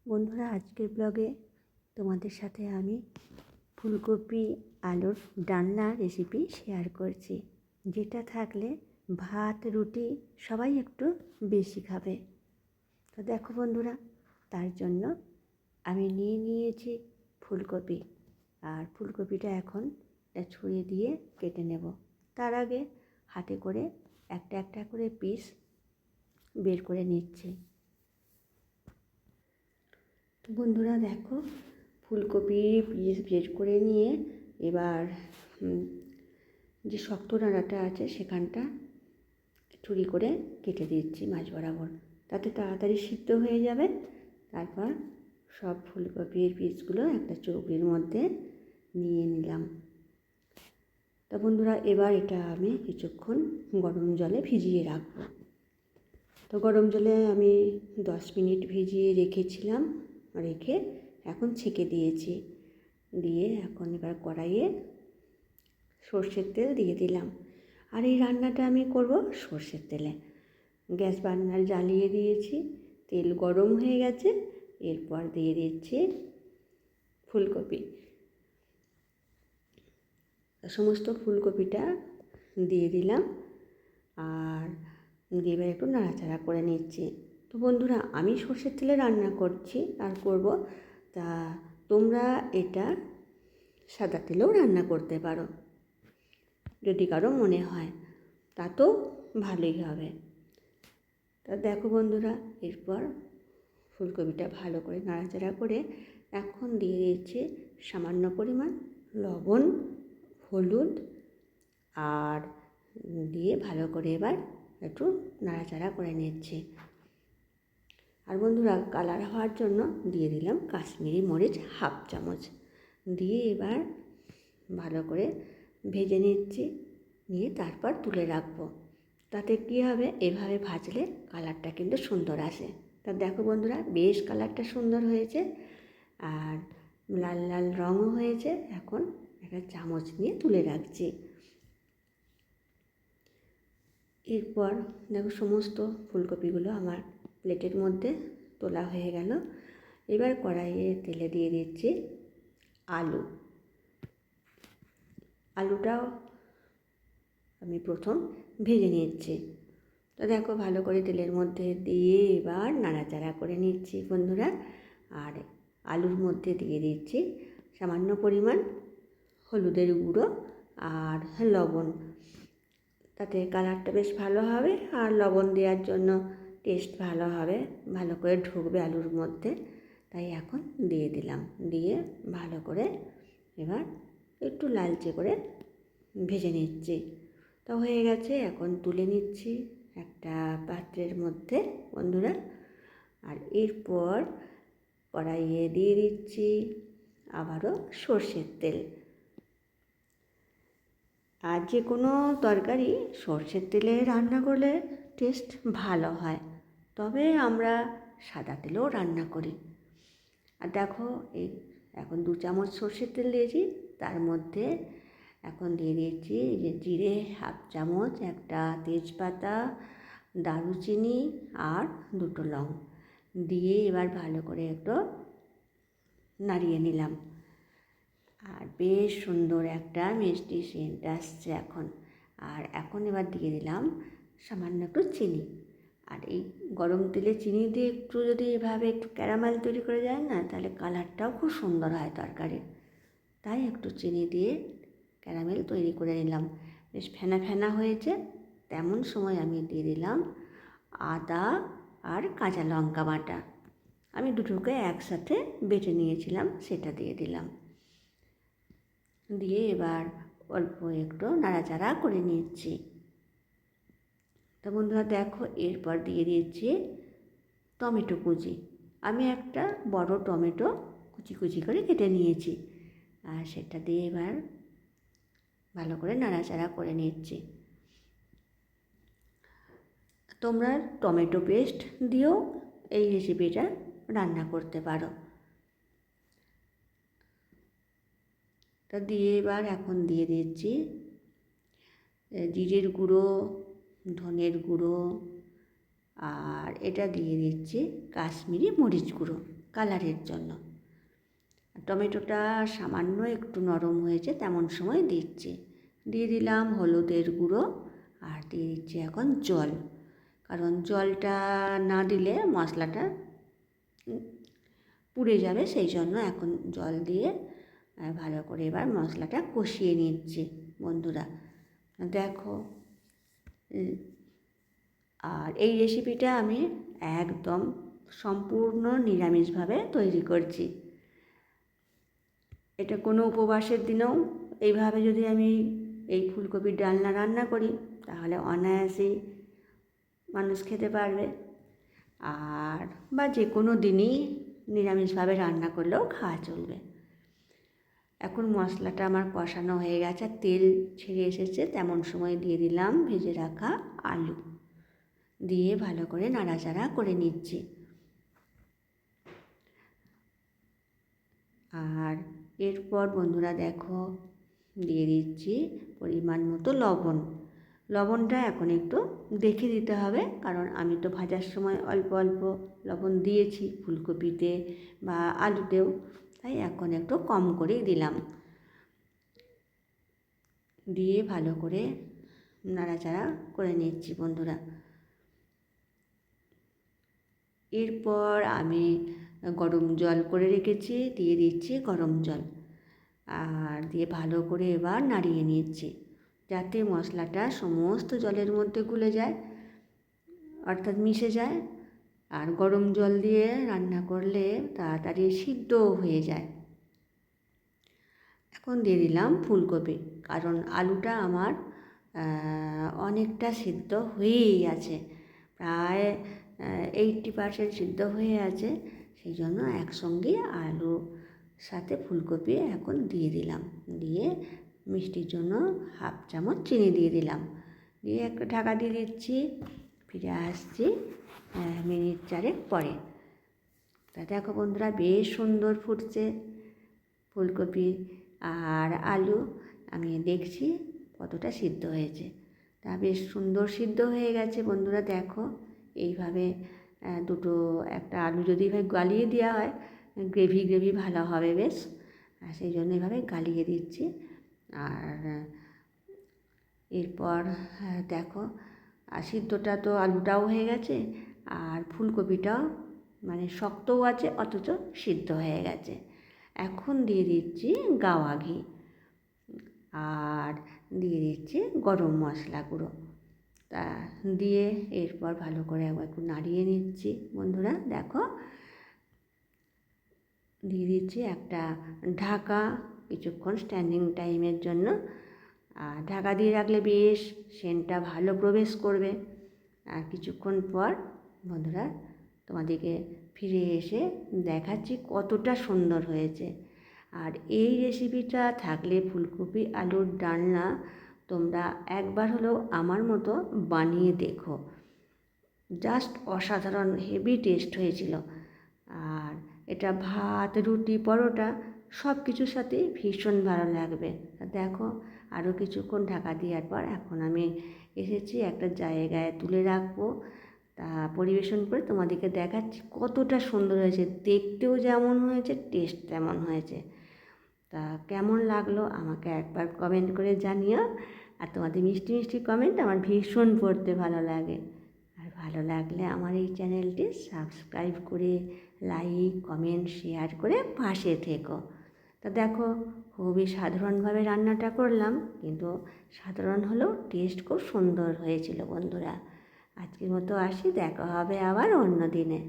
বন্ধুরা, আজকের ব্লগে তোমাদের সাথে আমি ফুলকপি আলুর ডালনা রেসিপি শেয়ার করছি, যেটা থাকলে ভাত রুটি সবাই একটু বেশি খাবে। তো দেখো বন্ধুরা, তার জন্য আমি নিয়েছি ফুলকপি। আর ফুলকপিটা এখন ছুরি দিয়ে কেটে নেব। তার আগে হাতে করে একটা একটা করে পিস বের করে নিচ্ছি। তো বন্ধুরা দেখো, ফুলকপি পিস বের করে নিয়ে এবার যে শক্ত ডাঁটাটা আছে সেখানটা ছুরি করে কেটে দিচ্ছি মাঝ বরাবর, তাতে তাড়াতাড়ি সিদ্ধ হয়ে যাবে। তারপর সব ফুলকপির পিসগুলো একটা চৌকির মধ্যে নিয়ে নিলাম। তা বন্ধুরা, এবার এটা আমি কিছুক্ষণ গরম জলে ভিজিয়ে রাখবো। তো গরম জলে আমি 10 মিনিট ভিজিয়ে রেখেছিলাম, রেখে এখন ছেঁকে দিয়েছি। দিয়ে এখন এবার কড়াইয়ে সর্ষের তেল দিয়ে দিলাম। আর এই রান্নাটা আমি করব সর্ষের তেলে। গ্যাস বার্নার জ্বালিয়ে দিয়েছি, তেল গরম হয়ে গেছে। এরপর দিয়ে দিচ্ছি ফুলকপি। সমস্ত ফুলকপিটা দিয়ে দিলাম আর দিয়ে এবার একটু নাড়াচাড়া করে নিচ্ছি। তো বন্ধুরা, আমি সর্ষের তেলে রান্না করছি আর করব, তা তোমরা এটা সাদা তেলেও রান্না করতে পারো যদি কারো মনে হয়, তা তো ভালোই হবে। তা দেখো বন্ধুরা, এরপর ফুলকপিটা ভালো করে নাড়াচাড়া করে এখন দিয়ে দিচ্ছি সামান্য পরিমাণ লবণ, হলুদ আর দিয়ে ভালো করে এবার একটু নাড়াচাড়া করে নিচ্ছি। আর বন্ধুরা, কালার হওয়ার জন্য দিয়ে দিলাম কাশ্মীরি মরিচ 1/2 চামচ। দিয়ে এবার ভালো করে ভেজে নিচ্ছি, নিয়ে তারপর তুলে রাখবো। তাতে কী হবে, এভাবে ভাজলে কালারটা কিন্তু সুন্দর আসে। তা দেখো বন্ধুরা, বেশ কালারটা সুন্দর হয়েছে আর লাল লাল রঙও হয়েছে। এখন একটা চামচ নিয়ে তুলে রাখছি। এরপর দেখো, সমস্ত ফুলকপিগুলো আমার প্লেটের মধ্যে তোলা হয়ে গেল। এবার কড়াইয়ে তেলে দিয়ে দিচ্ছি আলুটাও আমি প্রথম ভেজে নিচ্ছি। তো দেখো, ভালো করে তেলের মধ্যে দিয়ে এবার নাড়াচাড়া করে নিচ্ছি বন্ধুরা। আর আলুর মধ্যে দিয়ে দিচ্ছি সামান্য পরিমাণ হলুদের গুঁড়ো আর লবণ, তাতে কালারটা বেশ ভালো হবে। আর লবণ দেওয়ার জন্য টেস্ট ভালো হবে, ভালো করে ঢুকবে আলুর মধ্যে। তাই এখন দিয়ে দিলাম, দিয়ে ভালো করে এবার একটু লালচে করে ভেজে নিচ্ছি। তো হয়ে গেছে, এখন তুলে নিচ্ছি একটা পাত্রের মধ্যে বন্ধুরা। আর এরপর কড়াইয়ে দিয়ে দিচ্ছি আবারও সর্ষের তেল। আর যে কোনো তরকারি সর্ষের তেলে রান্না করলে টেস্ট ভালো হয়, তবে আমরা সাদা তেলেও রান্না করি। আর দেখো, এই এখন 2 চামচ সর্ষের তেল দিয়েছি, তার মধ্যে এখন দিয়ে দিয়েছি যে জিরে 1/2 চামচ, একটা তেজপাতা, দারুচিনি আর 2টো লং দিয়ে এবার ভালো করে একটু নাড়িয়ে নিলাম। আর বেশ সুন্দর একটা মিষ্টি সেন্ট আসছে এখন। আর এখন এবার দিয়ে দিলাম সামান্য একটু চিনি। আর এই গরম তেলে চিনি দিয়ে একটু যদি এভাবে একটু ক্যারামেল তৈরি করে যায় না, তাহলে কালারটাও খুব সুন্দর হয় তরকারির। তাই একটু চিনি দিয়ে ক্যারামেল তৈরি করে নিলাম। বেশ ফেনা ফেনা হয়েছে, তেমন সময় আমি দিয়ে দিলাম আদা আর কাঁচা লঙ্কা বাটা। আমি দুটোকে একসাথে বেটে নিয়েছিলাম, সেটা দিয়ে দিলাম। দিয়ে এবার অল্প একটু নাড়াচাড়া করে নিচ্ছি। তো বন্ধুরা দেখো, এরপর দিয়ে দিচ্ছি টমেটো কুচি। আমি একটা বড় টমেটো কুচি কুচি করে কেটে নিয়েছি, আর সেটা দিয়ে এবার ভালো করে নাড়াচাড়া করে নিচ্ছি। তোমরা টমেটো পেস্ট দিয়েও এই রেসিপিটা রান্না করতে পারো। তা দিয়ে এবার এখন দিয়ে দিচ্ছি জিরের গুঁড়ো, ধনের গুঁড়ো আর এটা দিয়ে দিচ্ছি কাশ্মীরি মরিচ গুঁড়ো। কালারের জন্য। টমেটোটা সামান্য একটু নরম হয়েছে তেমন সময় দিচ্ছি। দিয়ে দিলাম হলুদের গুঁড়ো আর দিয়ে দিচ্ছি এখন জল, কারণ জলটা না দিলে মশলাটা পুড়ে যাবে, সেই জন্য এখন জল দিয়ে ভালো করে এবার মশলাটা কষিয়ে নিচ্ছি বন্ধুরা। দেখো, আর এই রেসিপিটা আমি একদম সম্পূর্ণ নিরামিষভাবে তৈরি করছি। এটা কোনো উপবাসের দিনেও এইভাবে যদি আমি এই ফুলকপির ডালনা রান্না করি তাহলে অনায়াসেই মানুষ খেতে পারবে। আর বা যে কোনো দিনই নিরামিষভাবে রান্না করলেও খাওয়া চলবে। এখন মশলাটা আমার কষানো হয়ে গেছে, তেল ছেড়ে এসেছে, তেমন সময় দিয়ে দিলাম ভেজে রাখা আলু, দিয়ে ভালো করে নাড়াচাড়া করে নিচ্ছি। আর এরপর বন্ধুরা দেখো, দিয়ে দিচ্ছি পরিমাণ মতো লবণ। লবণটা এখন একটু দেখে দিতে হবে, কারণ আমি তো ভাজার সময় অল্প অল্প লবণ দিয়েছি ফুলকপিতে বা আলুতেও, তাই এখন একটু কম করেই দিলাম। দিয়ে ভালো করে নাড়াচাড়া করে নিচ্ছি বন্ধুরা। এরপর আমি গরম জল করে রেখেছি, দিয়ে দিচ্ছি গরম জল, আর দিয়ে ভালো করে এবার নাড়িয়ে নিচ্ছি যাতে মশলাটা সমস্ত জলের মধ্যে গুলে যায়, অর্থাৎ মিশে যায়। আর গরম জল দিয়ে রান্না করলে তাড়াতাড়ি সিদ্ধও হয়ে যায়। এখন দিয়ে দিলাম ফুলকপি, কারণ আলুটা আমার অনেকটা সিদ্ধ হয়েই আছে, প্রায় 80% সিদ্ধ হয়ে আছে, সেই জন্য একসঙ্গে আলুর সাথে ফুলকপি এখন দিয়ে দিলাম। দিয়ে মিষ্টির জন্য 1/2 চামচ চিনি দিয়ে দিলাম, দিয়ে একটা ঢাকা দিয়ে দিচ্ছি। ফিরে আসছি মিনিট 4 পরে। তা দেখো বন্ধুরা, বেশ সুন্দর ফুটছে ফুলকপি আর আলু। আমি দেখছি কতটা সিদ্ধ হয়েছে, তা বেশ সুন্দর সিদ্ধ হয়ে গেছে বন্ধুরা। দেখো, এইভাবে একটা আলু যদি এইভাবে গালিয়ে দেওয়া হয় গ্রেভি ভালো হবে বেশ, সেই জন্য এইভাবে গালিয়ে দিচ্ছি। আর এরপর দেখো, আর সিদ্ধটা তো আলুটাও হয়ে গেছে আর ফুলকপিটাও মানে শক্তও আছে অথচ সিদ্ধ হয়ে গেছে। এখন দিয়ে দিচ্ছি গাওয়া ঘি আর দিয়ে দিচ্ছি গরম মশলা গুঁড়ো, তা দিয়ে এরপর ভালো করে একটু নাড়িয়ে নিচ্ছি বন্ধুরা। দেখো, দিয়ে দিচ্ছি একটা ঢাকা কিছুক্ষণ স্ট্যান্ডিং টাইমের জন্য। আর ঢাকা দিয়ে রাখলে বেশ সেন্টটা ভালো প্রবেশ করবে। আর কিছুক্ষণ পর বন্ধুরা তোমাদেরকে ফিরে এসে দেখাচ্ছি কতটা সুন্দর হয়েছে। আর এই রেসিপিটা থাকলে ফুলকপি আলুর ডালনা তোমরা একবার হলেও আমার মতো বানিয়ে দেখো, জাস্ট অসাধারণ হেভি টেস্ট হয়েছিল। আর এটা ভাত, রুটি, পরোটা সব কিছুর সাথেই ভীষণ ভালো লাগবে। দেখো, আরও কিছুক্ষণ ঢাকা দেওয়ার পর এখন আমি এসেছি একটা জায়গায় তুলে রাখবো, তা পরিবেশন করে তোমাদেরকে দেখাচ্ছি কতটা সুন্দর হয়েছে। দেখতেও যেমন হয়েছে, টেস্ট তেমন হয়েছে। তা কেমন লাগলো আমাকে একবার কমেন্ট করে জানিও। আর তোমাদের মিষ্টি মিষ্টি কমেন্ট আমার ভীষণ পড়তে ভালো লাগে। আর ভালো লাগলে আমার এই চ্যানেলটি সাবস্ক্রাইব করে লাইক, কমেন্ট, শেয়ার করে পাশে থেকো। তা দেখো, খুবই সাধারণভাবে রান্নাটা করলাম, কিন্তু সাধারণ হলেও টেস্ট খুব সুন্দর হয়েছিল বন্ধুরা। আজকের মতো আসি, দেখা হবে আবার অন্য দিনে।